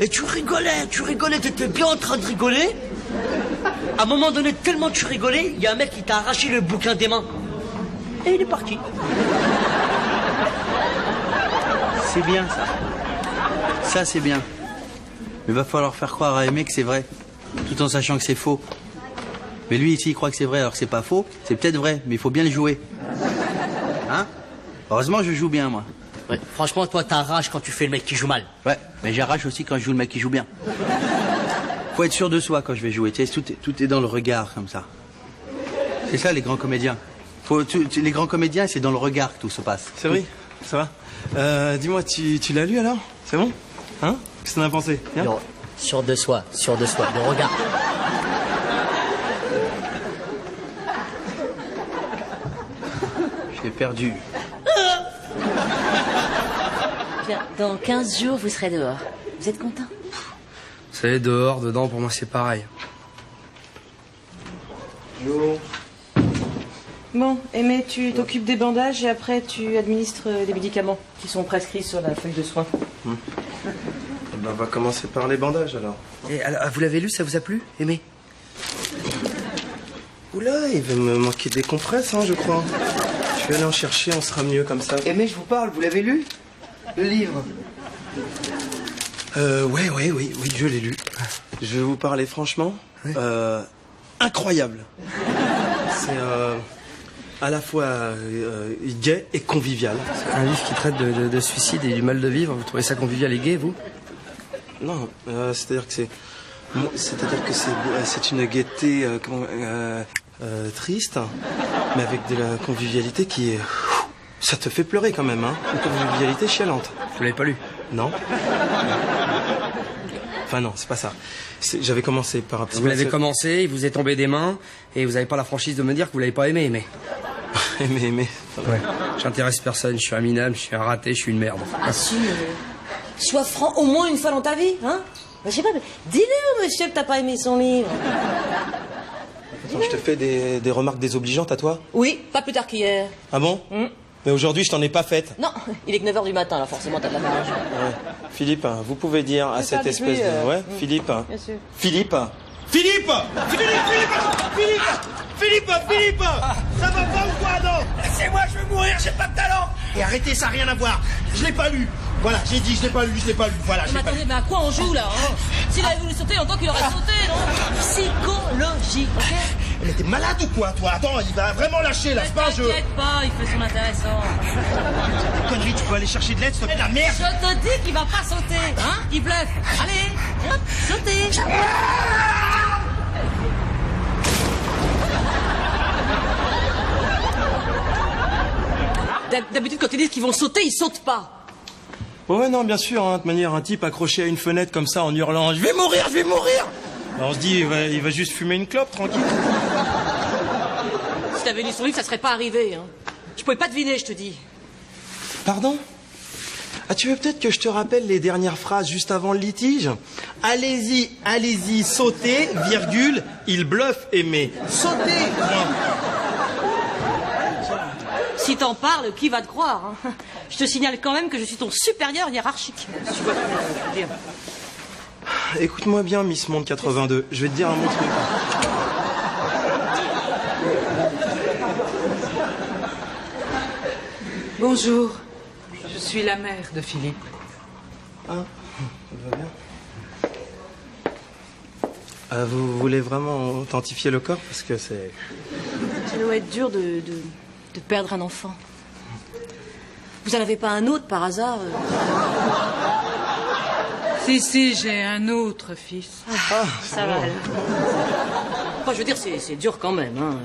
Et tu rigolais, t'étais bien en train de rigoler. À un moment donné, tellement tu rigolais, il y a un mec qui t'a arraché le bouquin des mains. Et il est parti. C'est bien, ça. Ça, c'est bien. Mais va falloir faire croire à Aimé que c'est vrai, tout en sachant que c'est faux. Mais lui, ici, il croit que c'est vrai, alors que c'est pas faux. C'est peut-être vrai, mais il faut bien le jouer. Hein? Heureusement, je joue bien, moi. Ouais, franchement, toi, t'arraches quand tu fais le mec qui joue mal. Ouais, mais j'arrache aussi quand je joue le mec qui joue bien. Faut être sûr de soi quand je vais jouer. Tu sais, tout est dans le regard, comme ça. C'est ça, les grands comédiens. Les grands comédiens, c'est dans le regard que tout se passe. C'est vrai, ça va. Dis-moi, tu l'as lu alors? C'est bon? Hein? Qu'est-ce que t'en as pensé? Bien? Sûr de soi, le regard. J'ai perdu. Bien, dans 15 jours, vous serez dehors. Vous êtes content? Vous savez, dehors, dedans, pour moi, c'est pareil. Bon, Aimé, tu t'occupes des bandages et après tu administres les médicaments qui sont prescrits sur la feuille de soins. Ben, on va commencer par les bandages alors. Et alors, vous l'avez lu, ça vous a plu, Aimé? Oula, il va me manquer des compresses, hein, je crois. Je vais aller en chercher, on sera mieux comme ça. Aimé, je vous parle, vous l'avez lu? Le livre? Oui, je l'ai lu. Je vais vous parler franchement. Oui. Incroyable. C'est à la fois gai et convivial. C'est un livre qui traite de suicide et du mal de vivre. Vous trouvez ça convivial et gai, vous? Non, c'est-à-dire que c'est une gaieté triste, mais avec de la convivialité qui est... Ça te fait pleurer quand même, hein. Une convivialité chialante. Vous l'avez pas lu? Non. Enfin non, c'est pas ça. J'avais commencé par un petit... Vous l'avez commencé, il vous est tombé des mains, et vous n'avez pas la franchise de me dire que vous l'avez pas aimé, Aimé. Aimé. Ouais. J'intéresse personne, je suis un minable, je suis un raté, je suis une merde. Ah si, sois franc au moins une fois dans ta vie, hein? Je sais pas, mais dis-le au monsieur que t'as pas aimé son livre. Attends, je te fais des remarques désobligeantes à toi? Oui, pas plus tard qu'hier. Ah bon? Mais aujourd'hui, je t'en ai pas faite. Non, il est que 9h du matin, là, forcément, t'as de la marge. Ouais. Philippe, vous pouvez dire à cette espèce de... Ouais, Philippe. Bien sûr. Philippe. Philippe, ça va pas ou quoi, non? Laissez-moi, je vais mourir, j'ai pas de talent. Et arrêtez, ça n'a rien à voir. Je l'ai pas lu. Voilà, j'ai dit, je l'ai pas lu. Voilà, Mais attendez, mais à quoi on joue, là, hein? S'il avait voulu sauter, longtemps qu'il aurait sauté, non? Psychologie, ok? Mais t'es malade ou quoi, toi? Attends, il va vraiment lâcher, là, c'est pas un jeu. T'inquiète pas, il fait son intéressant. Connerie, tu peux aller chercher de l'aide, s'il te plaît, la merde. Je te dis qu'il va pas sauter, hein? Il bluffe. Allez, hop, sautez. D'habitude, quand ils disent qu'ils vont sauter, ils sautent pas. Ouais, non, bien sûr, hein, de manière, un type accroché à une fenêtre comme ça en hurlant « Je vais mourir !» Alors, on se dit, il va juste fumer une clope, tranquille. Si t'avais lu son livre, ça serait pas arrivé, hein. Je pouvais pas deviner, je te dis. Pardon? Ah, tu veux peut-être que je te rappelle les dernières phrases juste avant le litige? Allez-y, sautez, virgule, il bluffe, Aimé. Sautez, point. Si t'en parles, qui va te croire, hein? Je te signale quand même que je suis ton supérieur hiérarchique. Si tu vois ce que je veux dire. Écoute-moi bien, Miss Monde 82, je vais te dire un mot truc. Bonjour, je suis la mère de Philippe. Ah, ça va bien. Vous voulez vraiment authentifier le corps? Parce que c'est... Ça doit être dur de perdre un enfant. Vous en avez pas un autre par hasard? Si, j'ai un autre fils. Ça va. Enfin, je veux dire, c'est dur quand même, hein.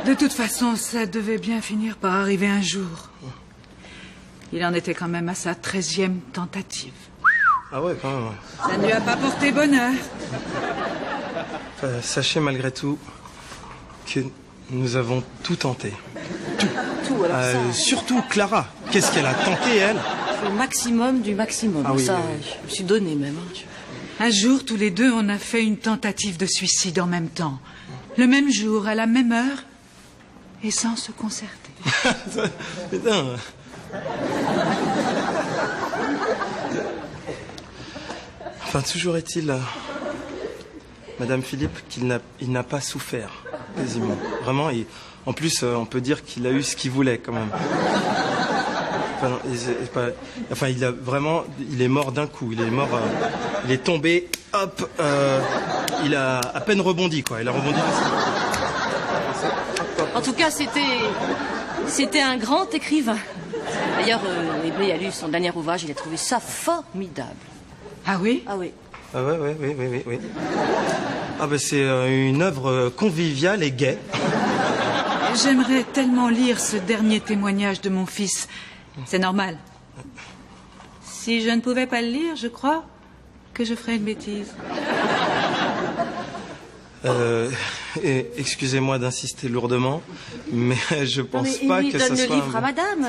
De toute façon, ça devait bien finir par arriver un jour. Il en était quand même à sa 13e tentative. Ah ouais, quand même. Ça ne lui a pas porté bonheur. Sachez malgré tout que nous avons tout tenté. Tout, alors ça... Surtout Clara. Qu'est-ce qu'elle a tenté, elle? Le maximum du maximum. Ah oui, ça, oui. je me suis donné même. Hein. Un jour, tous les deux, on a fait une tentative de suicide en même temps. Le même jour, à la même heure, et sans se concerter. Putain. Enfin, toujours est-il, Madame Philippe, il n'a pas souffert, quasiment. Vraiment, en plus, on peut dire qu'il a eu ce qu'il voulait, quand même. Enfin, il est mort d'un coup. Il est mort, il est tombé, hop, il a à peine rebondi, quoi. Il a rebondi. En tout cas, c'était un grand écrivain. D'ailleurs, Aimé a lu son dernier ouvrage, il a trouvé ça formidable. Ah oui? Ah oui. Ah oui. Ah ben c'est une œuvre conviviale et gaie. J'aimerais tellement lire ce dernier témoignage de mon fils. C'est normal. Si je ne pouvais pas le lire, je crois que je ferais une bêtise. Excusez-moi d'insister lourdement, mais je pense non, pas mais que ça donne soit... le livre à madame.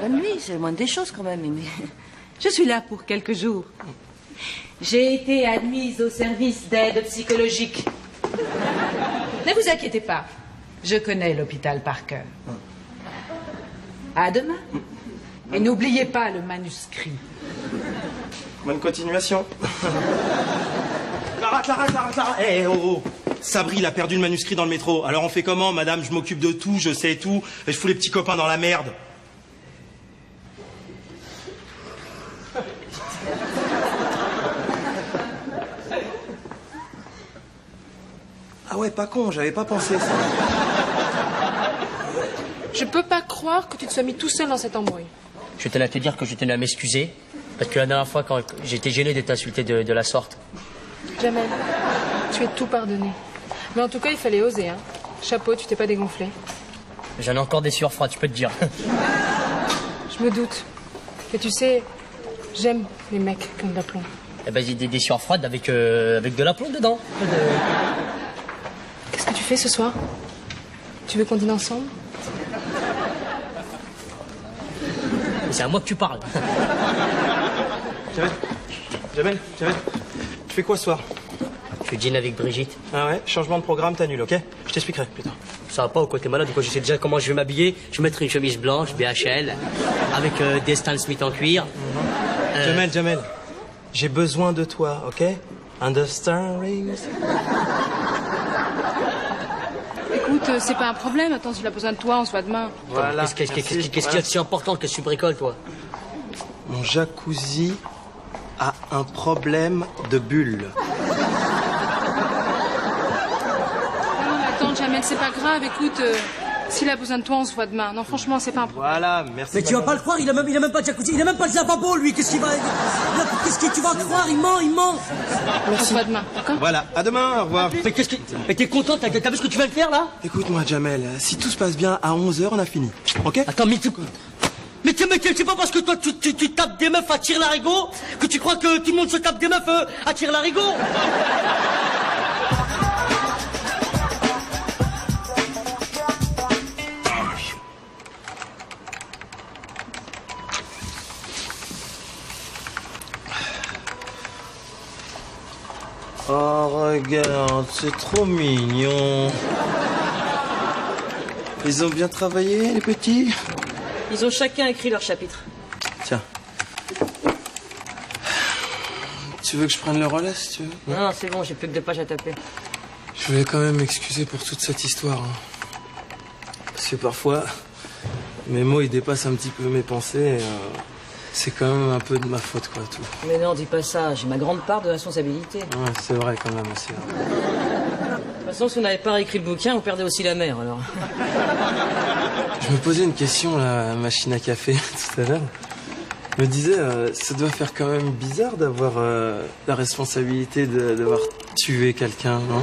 Donne-lui, c'est le moindre des choses quand même. Mais... Je suis là pour quelques jours. J'ai été admise au service d'aide psychologique. Ne vous inquiétez pas, je connais l'hôpital par cœur. À demain. Et n'oubliez pas le manuscrit. Bonne continuation. Clara. Eh, oh. Sabri, il a perdu le manuscrit dans le métro. Alors on fait comment, madame? Je m'occupe de tout, je sais tout, et je fous les petits copains dans la merde. Ah ouais, pas con, j'avais pas pensé ça. Je peux pas croire que tu te sois mis tout seul dans cette embrouille. Je tenais à te dire que je tenais à m'excuser. Parce que la dernière fois, quand j'étais gêné de t'insulter de la sorte. Jamel, tu es tout pardonné. Mais en tout cas, il fallait oser, hein. Chapeau, tu t'es pas dégonflé. J'en ai encore des sueurs froides, tu peux te dire. Je me doute. Mais tu sais, j'aime les mecs comme d'aplomb. Eh ben, j'ai des sueurs froides avec de l'aplomb dedans. Qu'est-ce que tu fais ce soir? Tu veux qu'on dîne ensemble? C'est à moi que tu parles. Jamel, tu fais quoi ce soir? Je dîne avec Brigitte. Ah ouais, changement de programme, t'annules, ok? Je t'expliquerai, putain. Ça va pas ou quoi, t'es malade ou quoi? Je sais déjà comment je vais m'habiller. Je vais mettre une chemise blanche, BHL, avec des Stan Smith en cuir. Jamel, j'ai besoin de toi, ok? Understand, rings? Écoute, c'est pas un problème. Attends, s'il a besoin de toi, on se voit demain. Voilà. Qu'est-ce qu'il y a de si important? Qu'est-ce que tu bricoles, toi? Mon jacuzzi a un problème de bulle. Non, mais attends, Jamel, c'est pas grave. Écoute, s'il a besoin de toi, on se voit demain. Non, franchement, c'est pas un problème. Voilà, merci. Mais tu vas pas le croire, il a même pas de jacuzzi, il a même pas de lavabo, lui. Qu'est-ce qu'il va... Qu'est-ce que tu vas croire? Il ment. On se voit demain, d'accord? Voilà, à demain, au revoir. Mais t'es content? T'as vu ce que tu viens de faire, là? Écoute-moi, Jamel, si tout se passe bien, à 11h, on a fini, ok? Attends, mais c'est pas parce que toi, tu tapes des meufs à tire-larigot que tu crois que tout le monde se tape des meufs à tire-larigot? Oh, regarde, c'est trop mignon. Ils ont bien travaillé, les petits? Ils ont chacun écrit leur chapitre. Tiens. Tu veux que je prenne le relais, si tu veux? Non, c'est bon, j'ai plus que 2 pages à taper. Je voulais quand même m'excuser pour toute cette histoire. Parce que parfois, mes mots, ils dépassent un petit peu mes pensées. Et, c'est quand même un peu de ma faute, quoi, tout. Mais non, dis pas ça, j'ai ma grande part de responsabilité. De Ouais, c'est vrai, quand même, aussi. toute façon, si on n'avait pas écrit le bouquin, on perdait aussi la mer, alors. Je me posais une question, là, à la machine à café, tout à l'heure. Je me disais, ça doit faire quand même bizarre d'avoir la responsabilité d'avoir tué quelqu'un, non?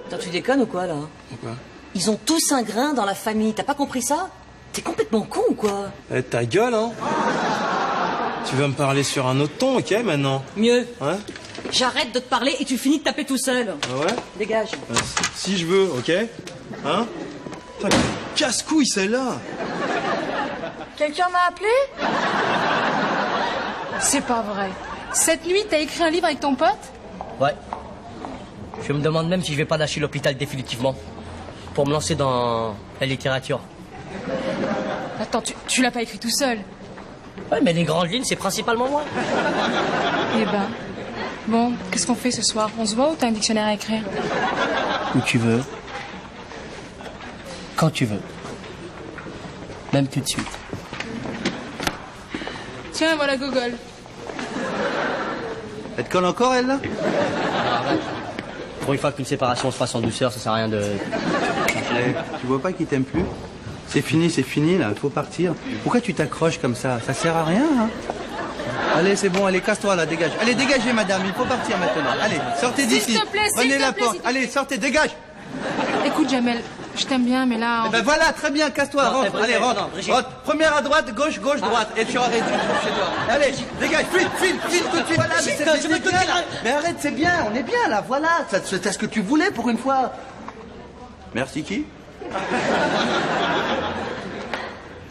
Attends, tu déconnes ou quoi, là? Pourquoi? Ils ont tous un grain dans la famille, t'as pas compris ça? T'es complètement con ou quoi? Eh, ta gueule, hein? Tu vas me parler sur un autre ton, ok, maintenant? Mieux. Ouais? J'arrête de te parler et tu finis de taper tout seul. Ah ouais? Dégage. Si je veux, ok? Hein? Putain, casse-couille, celle-là! Quelqu'un m'a appelé? C'est pas vrai. Cette nuit, t'as écrit un livre avec ton pote? Ouais. Je me demande même si je vais pas lâcher l'hôpital définitivement. Pour me lancer dans la littérature. Attends, tu l'as pas écrit tout seul. Ouais, mais les grandes lignes, c'est principalement moi. Eh ben. Bon, qu'est-ce qu'on fait ce soir? On se voit ou t'as un dictionnaire à écrire? Où tu veux. Quand tu veux. Même tout de suite. Tiens, voilà Gogol. Elle te colle encore, elle, là? Pour une fois qu'une séparation se fasse en douceur, ça sert à rien de... Tu vois pas qu'il t'aime plus? C'est fini, là, il faut partir. Pourquoi tu t'accroches comme ça? Ça sert à rien, hein? Allez, c'est bon, allez, casse-toi, là, dégage. Allez, dégagez, madame, il faut partir maintenant. Allez, sortez d'ici. S'il te plaît, Prenez la s'il te porte. plaît. Allez, sortez, dégage. Écoute, Jamel, je t'aime bien, mais là... Eh ben voilà, très bien, casse-toi, Non, rentre. Allez, rentre. Brigitte. Rentre. Première à droite, gauche, droite. Et tu arrêtes, tu trouves chez toi. Allez, dégage, file tout de suite. Voilà, mais Brigitte, c'est je veux te bien, dire là. Mais arrête, c'est bien, on est bien, là, voilà. C'est ce que tu voulais pour une fois. Merci qui?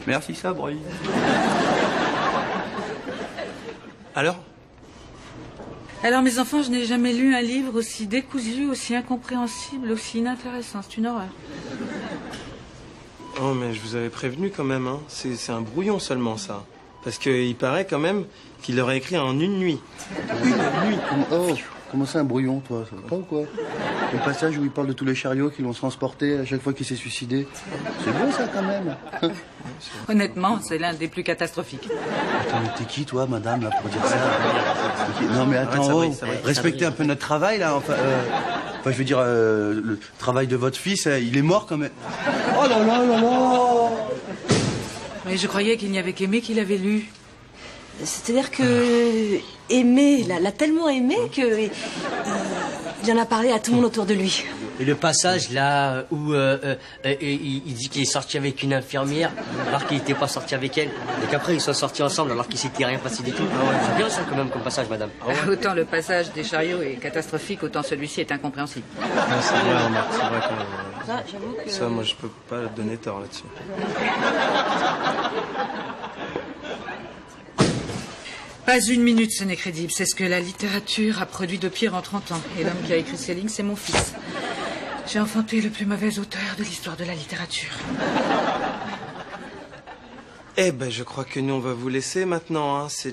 Merci Sabri. Alors? Alors, mes enfants, je n'ai jamais lu un livre aussi décousu, aussi incompréhensible, aussi inintéressant. C'est une horreur. Oh, mais je vous avais prévenu quand même, hein. C'est un brouillon seulement, ça. Parce qu'il paraît quand même qu'il l'aurait écrit en une nuit. Une nuit. Oh, comment ça un brouillon, toi? Ça va pas ou quoi? Le passage où il parle de tous les chariots qui l'ont transporté à chaque fois qu'il s'est suicidé. C'est bon, ça, quand même. Honnêtement, c'est l'un des plus catastrophiques. Attends, mais t'es qui, toi, madame, là, pour dire ça? Non, mais attends, Sabri, oh, Sabri, respectez un peu notre travail, là. Enfin, je veux dire, le travail de votre fils, il est mort, quand même. Oh là là là là! Mais je croyais qu'il n'y avait qu'Aimé qui l'avait lu. C'est-à-dire que Aimé l'a tellement aimé que il en a parlé à tout le monde autour de lui. Et le passage là où il dit qu'il est sorti avec une infirmière alors qu'il n'était pas sorti avec elle et qu'après ils sont sortis ensemble alors qu'il s'était rien passé du tout. C'est bien ça quand même comme passage, madame. Autant le passage des chariots est catastrophique, autant celui-ci est incompréhensible. Non, c'est vrai, remarque, c'est vrai que... Ça, j'avoue que... Ça, moi, je peux pas donner tort là-dessus. Pas une minute, ce n'est crédible. C'est ce que la littérature a produit de pire en 30 ans. Et l'homme qui a écrit ces lignes, c'est mon fils. J'ai enfanté le plus mauvais auteur de l'histoire de la littérature. Eh ben, je crois que nous, on va vous laisser maintenant, hein. C'est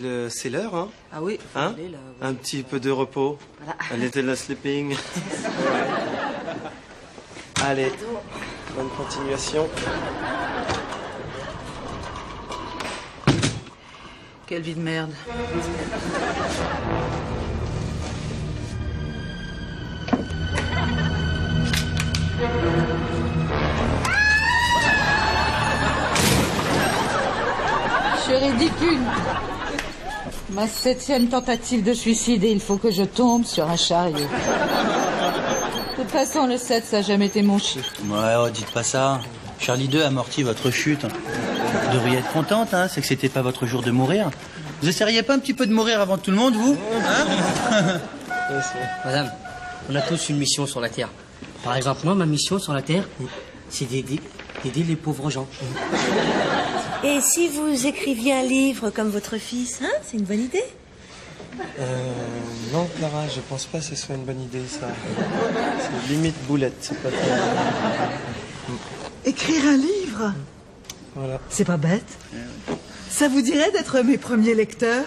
l'heure, hein. Ah oui, faut Hein? aller, là, Un petit peu de repos. Voilà. A little sleeping. Allez, bonne continuation. Quelle vie de merde. Je suis ridicule. Ma 7e tentative de suicide et il faut que je tombe sur un chariot. De toute façon, le 7, ça n'a jamais été mon chiffre. Ouais, oh, dites pas ça. Charlie II a amorti votre chute. Vous devriez être contente, hein. C'est que c'était pas votre jour de mourir. Vous essayeriez pas un petit peu de mourir avant tout le monde, vous? Hein? Madame, on a tous une mission sur la Terre. Par exemple, moi, ma mission sur la Terre, c'est d'aider les pauvres gens. Et si vous écriviez un livre comme votre fils, hein? C'est une bonne idée. Non, Clara, je pense pas que ce soit une bonne idée, ça. C'est limite boulette, c'est pas très... Écrire un livre? Voilà. C'est pas bête. Ça vous dirait d'être mes premiers lecteurs?